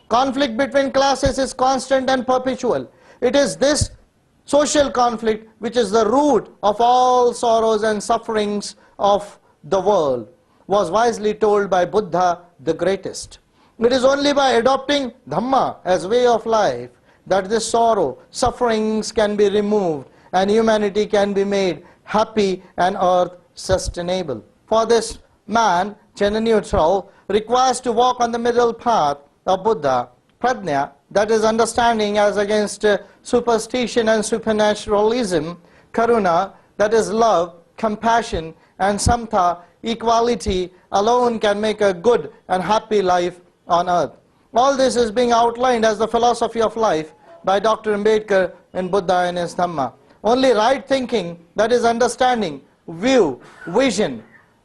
Conflict between classes is constant and perpetual. It is this social conflict which is the root of all sorrows and sufferings of the world, was wisely told by Buddha the greatest. It is only by adopting Dhamma as way of life that this sorrow, sufferings can be removed and humanity can be made happy and earth sustainable. For this, man, gender neutral, requires to walk on the middle path of Buddha, Prajna, that is understanding as against superstition and supernaturalism, Karuna, that is love, compassion, and Samta, equality, alone can make a good and happy life on earth. All this is being outlined as the philosophy of life by Dr. Ambedkar in Buddha and his Dhamma. Only right thinking, that is understanding, view, vision,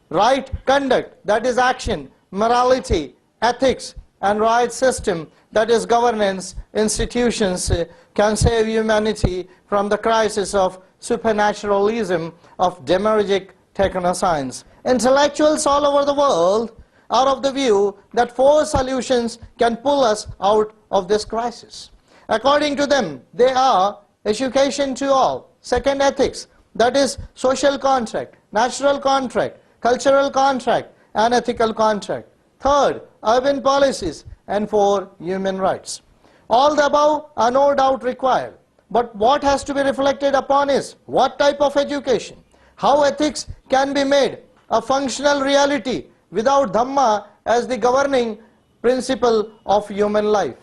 right conduct, that is action, morality, ethics, and right system, that is governance, institutions, can save humanity from the crisis of supernaturalism, of demiurgic technoscience. Intellectuals all over the world are of the view that 4 solutions can pull us out of this crisis. According to them, they are education to all, second ethics, that is social contract, natural contract, cultural contract, and ethical contract. Third, urban policies, and 4, human rights. All the above are no doubt required, but what has to be reflected upon is what type of education, how ethics can be made a functional reality without Dhamma as the governing principle of human life,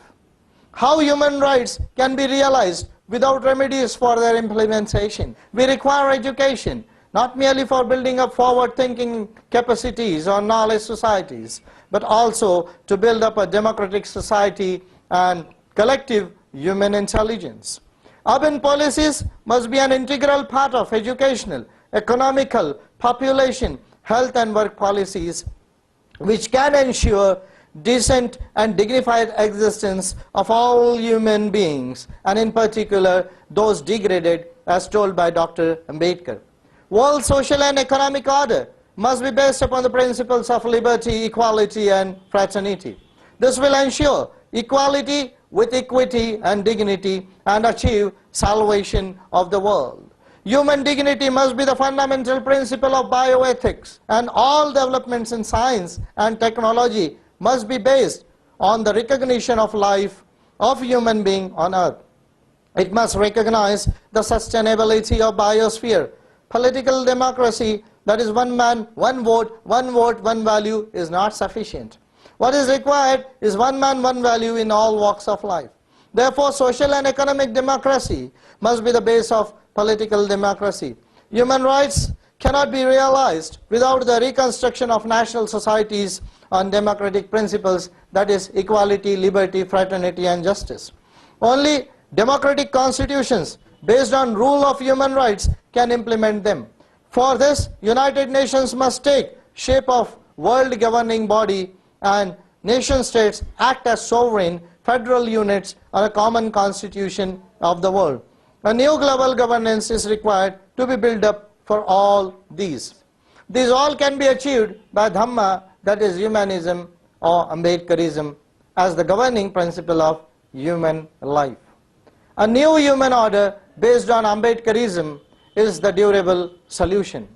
how human rights can be realized without remedies for their implementation. We require education, not merely for building up forward-thinking capacities or knowledge societies, but also to build up a democratic society and collective human intelligence. Urban policies must be an integral part of educational, economical, population, health and work policies, which can ensure decent and dignified existence of all human beings, and in particular those degraded, as told by Dr. Ambedkar. World social and economic order must be based upon the principles of liberty, equality, and fraternity. This will ensure equality with equity and dignity and achieve salvation of the world. Human dignity must be the fundamental principle of bioethics, and all developments in science and technology must be based on the recognition of life of human being on earth. It must recognize the sustainability of biosphere. Political democracy, that is one man, one vote, one value, is not sufficient. What is required is one man, one value in all walks of life. Therefore, social and economic democracy must be the base of political democracy. Human rights cannot be realized without the reconstruction of national societies on democratic principles, that is equality, liberty, fraternity, and justice. Only democratic constitutions based on rule of human rights can implement them. For this, United Nations must take shape of world governing body, and nation states act as sovereign federal units on a common constitution of the world. A new global governance is required to be built up for all these. These all can be achieved by Dhamma, that is humanism or Ambedkarism, as the governing principle of human life. A new human order based on Ambedkarism is the durable solution.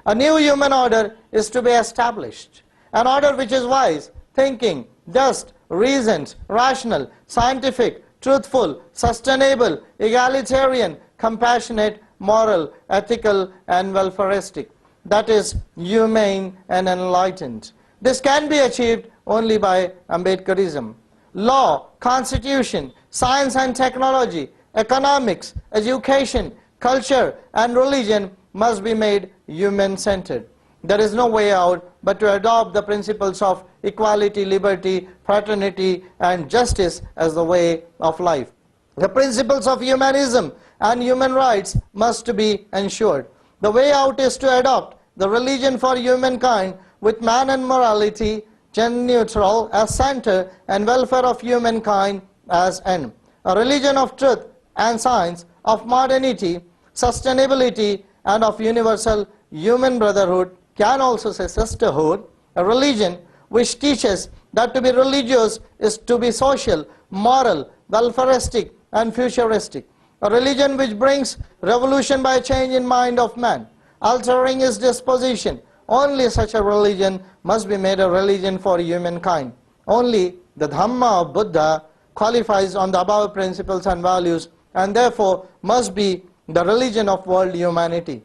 A new human order is to be established, an order which is wise, thinking, just, reasoned, rational, scientific, truthful, sustainable, egalitarian, compassionate, moral, ethical, and welfaristic, that is humane and enlightened. This can be achieved only by Ambedkarism. Law, constitution, science and technology, economics, education, culture, and religion must be made human-centered. There is no way out but to adopt the principles of equality, liberty, fraternity, and justice as the way of life. The principles of humanism and human rights must be ensured. The way out is to adopt the religion for humankind with man and morality, gender neutral as center, and welfare of humankind as end. A religion of truth and science, of modernity, sustainability, and of universal human brotherhood, can also say sisterhood, a religion which teaches that to be religious is to be social, moral, welfaristic and futuristic. A religion which brings revolution by change in mind of man, altering his disposition. Only such a religion must be made a religion for humankind. Only the Dhamma of Buddha qualifies on the above principles and values, and therefore must be the religion of world humanity.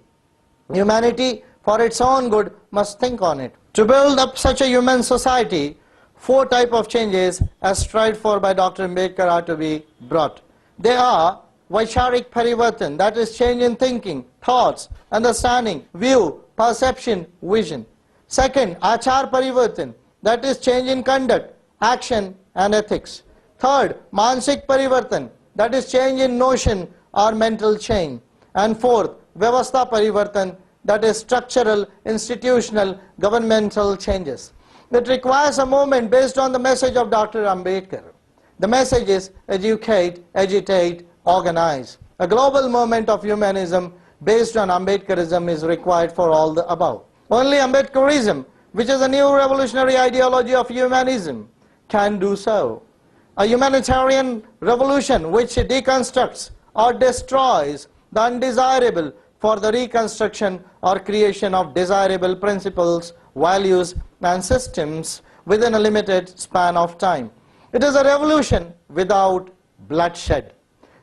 Humanity, for its own good, must think on it. To build up such a human society, 4 types of changes as tried for by Dr. Ambedkar are to be brought. They are Vaisharik Parivartan, that is change in thinking, thoughts, understanding, view, perception, vision. Second, Achar Parivartan, that is change in conduct, action and ethics. Third, Mansik Parivartan, that is change in notion or mental change. And fourth, Vyavastha Parivartan, that is structural, institutional, governmental changes. It requires a movement based on the message of Dr. Ambedkar. The message is educate, agitate, organize. A global movement of humanism based on Ambedkarism is required for all the above. Only Ambedkarism, which is a new revolutionary ideology of humanism, can do so. A humanitarian revolution which deconstructs or destroys the undesirable for the reconstruction or creation of desirable principles, values and systems within a limited span of time. It is a revolution without bloodshed.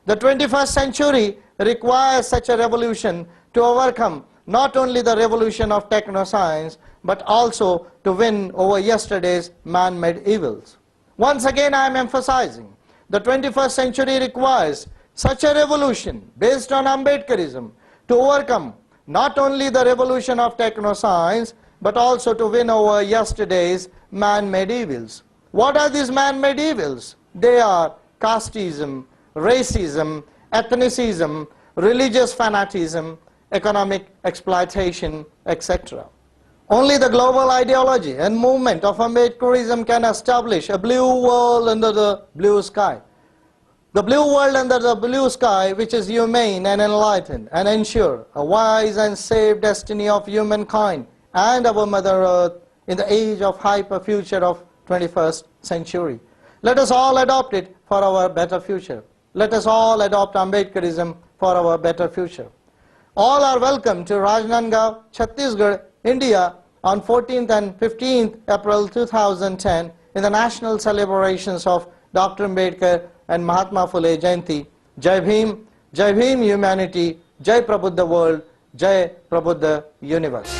The 21st century requires such a revolution to overcome not only the revolution of technoscience, but also to win over yesterday's man-made evils. Once again I am emphasizing, the 21st century requires such a revolution based on Ambedkarism to overcome not only the revolution of technoscience, but also to win over yesterday's man-made evils. What are these man-made evils? They are casteism, racism, ethnicism, religious fanaticism, economic exploitation, etc. Only the global ideology and movement of Ambedkarism can establish a blue world under the blue sky. The blue world under the blue sky, which is humane and enlightened, and ensure a wise and safe destiny of humankind and our Mother Earth in the age of hyper future of 21st century. Let us all adopt it for our better future. Let us all adopt Ambedkarism for our better future. All are welcome to Rajnandgaon, Chhattisgarh, India on 14th and 15th April 2010 in the national celebrations of Dr. Ambedkar and Mahatma Phule Jayanti. Jai Bhim humanity, Jai Prabuddha world, Jai Prabuddha universe.